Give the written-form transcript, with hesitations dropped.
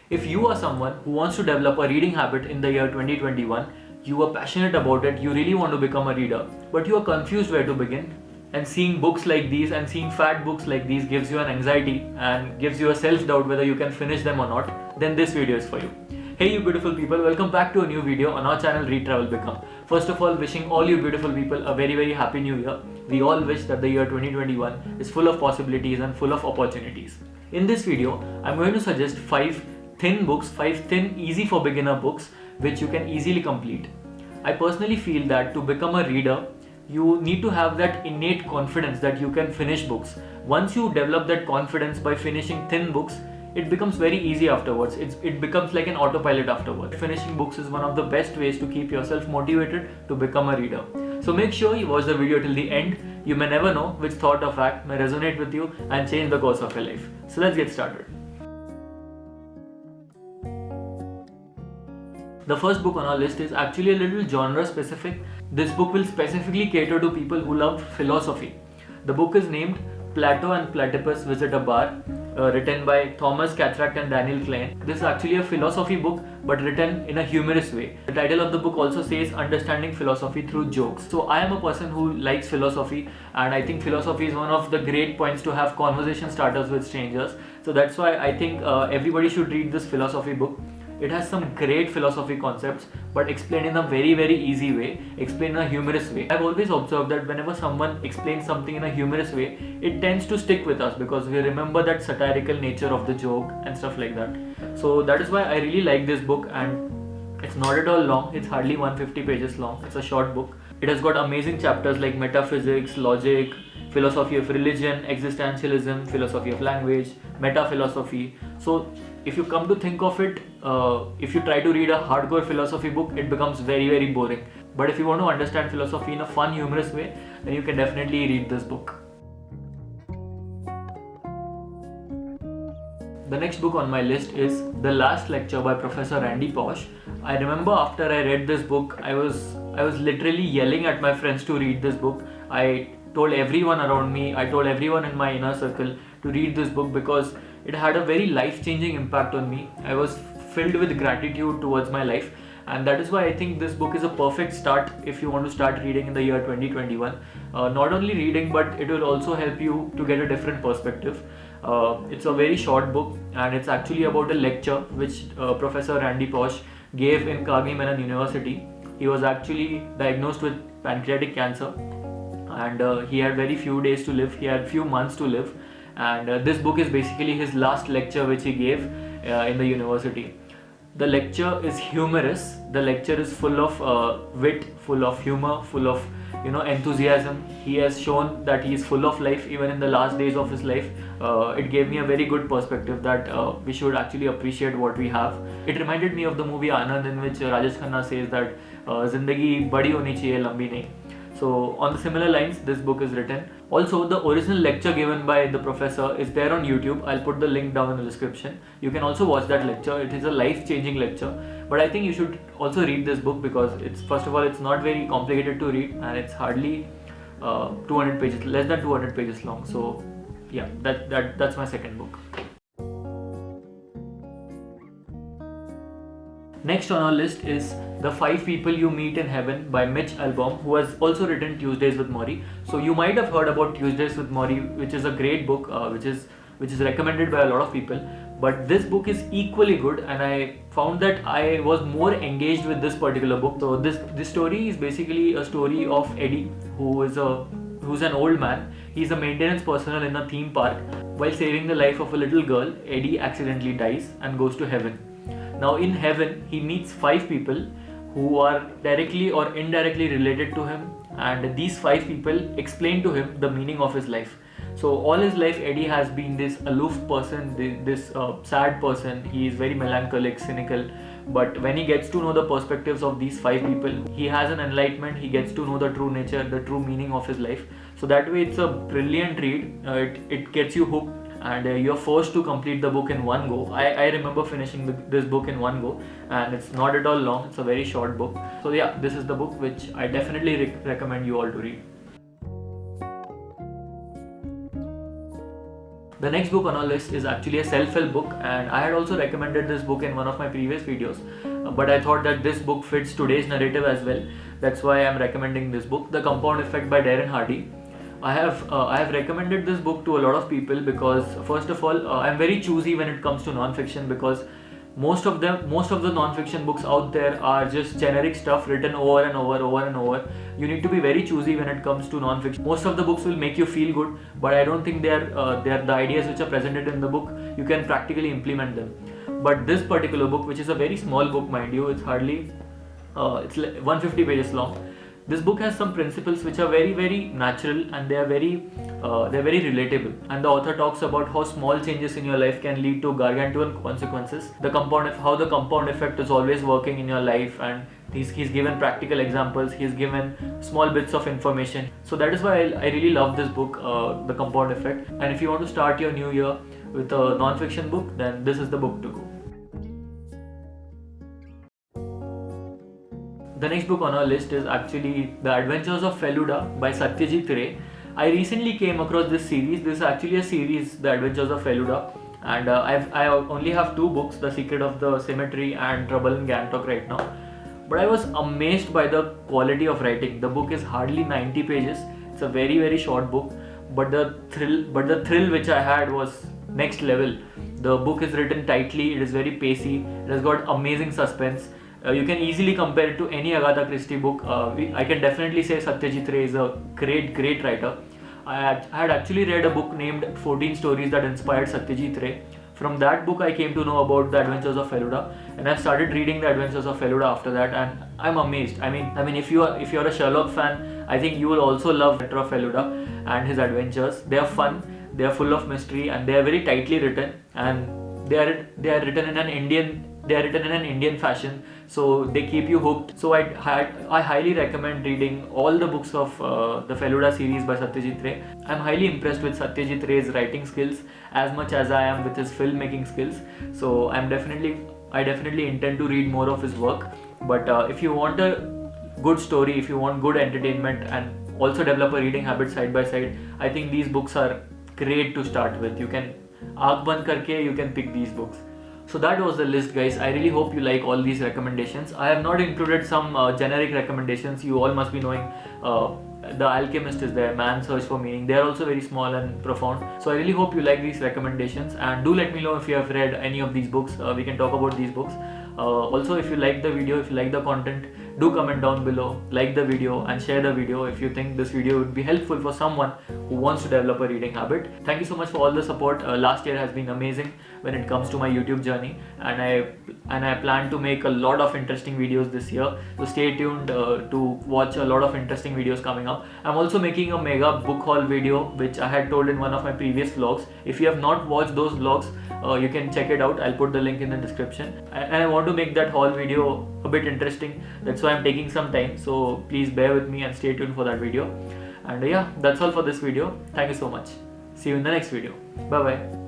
If you are someone who wants to develop a reading habit in the year 2021, you are passionate about it, you really want to become a reader, but you are confused where to begin, and seeing books like these and seeing fat books like these gives you an anxiety and gives you a self-doubt whether you can finish them or not, then this video is for you. Hey you beautiful people, welcome back to a new video on our channel Read Travel Become. First of all, wishing all you beautiful people a very happy new year. We all wish that the year 2021 is full of possibilities and full of opportunities. In this video, I'm going to suggest 5 thin easy for beginner books which you can easily complete. I personally feel that to become a reader, you need to have that innate confidence that you can finish books. Once you develop that confidence by finishing thin books, it becomes very easy afterwards. It becomes like an autopilot afterwards. Finishing books is one of the best ways to keep yourself motivated to become a reader. So make sure you watch the video till the end. You may never know which thought or fact may resonate with you and change the course of your life. So let's get started. The first book on our list is actually a little genre specific. This book will specifically cater to people who love philosophy. The book is named Plato and Platypus Visit a Bar, written by Thomas Cattrack and Daniel Klein. This is actually a philosophy book but written in a humorous way. The title of the book also says Understanding Philosophy Through Jokes. So I am a person who likes philosophy, and I think philosophy is one of the great points to have conversation starters with strangers. So that's why I think everybody should read this philosophy book. It has some great philosophy concepts but explained in a very easy way, explained in a humorous way. I've always observed that whenever someone explains something in a humorous way, it tends to stick with us because we remember that satirical nature of the joke and stuff like that. So that is why I really like this book, and it's not at all long. It's hardly 150 pages long. It's a short book. It has got amazing chapters like metaphysics, logic, philosophy of religion, existentialism, philosophy of language, meta-philosophy. So if you come to think of it, if you try to read a hardcore philosophy book, it becomes very boring. But if you want to understand philosophy in a fun, humorous way, then you can definitely read this book. The next book on my list is The Last Lecture by Professor Randy Pausch. I remember after I read this book, I was literally yelling at my friends to read this book. I told everyone around me, I told everyone in my inner circle to read this book because it had a very life-changing impact on me. I was filled with gratitude towards my life, and that is why I think this book is a perfect start if you want to start reading in the year 2021. Not only reading, but it will also help you to get a different perspective. It's a very short book, and it's actually about a lecture which Professor Randy Pausch gave in Carnegie Mellon University. He was actually diagnosed with pancreatic cancer, and he had very few days to live. He had few months to live, and this book is basically his last lecture which he gave in the university. The lecture is humorous. The lecture is full of wit, full of humor, full of enthusiasm. He has shown that he is full of life even in the last days of his life. It gave me a very good perspective that we should actually appreciate what we have. It reminded me of the movie Anand, in which Rajesh Khanna says that Zindagi badi honi chahiye, lambi nahi. So on the similar lines, this book is written. Also, the original lecture given by the professor is there on YouTube. I'll put the link down in the description. You can also watch that lecture. It is a life-changing lecture. But I think you should also read this book because first of all, it's not very complicated to read, and it's hardly 200 pages, less than 200 pages long. So yeah, that's my second book. Next on our list is The 5 People You Meet in Heaven by Mitch Albom, who has also written Tuesdays with Morrie. So you might have heard about Tuesdays with Morrie, which is a great book, which is recommended by a lot of people. But this book is equally good, and I found that I was more engaged with this particular book. So this story is basically a story of Eddie, who's an old man. He's a maintenance personnel in a theme park. While saving the life of a little girl, Eddie accidentally dies and goes to heaven. Now in heaven, he meets 5 people who are directly or indirectly related to him, and these 5 people explain to him the meaning of his life. So all his life, Eddie has been this aloof person, this sad person. He is very melancholic, cynical. But when he gets to know the perspectives of these 5 people, he has an enlightenment. He gets to know the true nature, the true meaning of his life. So that way, it's a brilliant read. It gets you hooked, and you're forced to complete the book in one go. I remember finishing this book in one go, and it's not at all long. It's a very short book. So yeah, this is the book which I definitely recommend you all to read. The next book on our list is actually a self-help book, and I had also recommended this book in one of my previous videos, but I thought that this book fits today's narrative as well. That's why I'm recommending this book, The Compound Effect by Darren Hardy. I have recommended this book to a lot of people because, first of all, I'm very choosy when it comes to non-fiction, because most of the non-fiction books out there are just generic stuff written over and over. You need to be very choosy when it comes to non-fiction. Most of the books will make you feel good, but I don't think they're the ideas which are presented in the book you can practically implement them. But this particular book, which is a very small book, mind you, it's hardly it's 150 pages long. This book has some principles which are very, very natural, and they are very relatable. And the author talks about how small changes in your life can lead to gargantuan consequences. How the compound effect is always working in your life, and he's given practical examples. He's given small bits of information. So that is why I really love this book, The Compound Effect. And if you want to start your new year with a non-fiction book, then this is the book to go. The next book on our list is actually The Adventures of Feluda by Satyajit Ray. I recently came across this series. This is actually a series, The Adventures of Feluda, and I only have 2 books, The Secret of the Cemetery and Trouble in Gangtok right now. But I was amazed by the quality of writing. The book is hardly 90 pages. It's a very, very short book, but the thrill which I had was next level. The book is written tightly. It is very pacey. It has got amazing suspense. You can easily compare it to any Agatha Christie book. I can definitely say Satyajit Ray is a great writer. I had actually read a book named 14 Stories that inspired Satyajit Ray. From that book I came to know about The Adventures of Feluda, and I started reading The Adventures of Feluda after that, and I'm amazed. I mean if you're a Sherlock fan, I think you will also love Peter Feluda and his adventures. They are fun, they are full of mystery, and they are very tightly written, and they are written in an Indian fashion, so they keep you hooked. So I highly recommend reading all the books of the Feluda series by Satyajit Ray. I'm highly impressed with Satyajit Ray's writing skills as much as I am with his filmmaking skills. So I definitely intend to read more of his work. But if you want a good story, if you want good entertainment and also develop a reading habit side by side, I think these books are great to start with. You can aankh band karke you can pick these books. So that was the list, guys. I really hope you like all these recommendations. I have not included some generic recommendations. You all must be knowing The Alchemist is there, Man's Search for Meaning. They are also very small and profound. So I really hope you like these recommendations, and do let me know if you have read any of these books. We can talk about these books. Also, if you like the video, if you like the content, do comment down below, like the video and share the video if you think this video would be helpful for someone who wants to develop a reading habit. Thank you so much for all the support. Last year has been amazing when it comes to my YouTube journey, and I plan to make a lot of interesting videos this year. So stay tuned to watch a lot of interesting videos coming up. I'm also making a mega book haul video, which I had told in one of my previous vlogs. If you have not watched those vlogs, you can check it out. I'll put the link in the description. And I want to make that haul video a bit interesting. That's why I'm taking some time. So please bear with me and stay tuned for that video. And yeah, that's all for this video. Thank you so much. See you in the next video. Bye bye.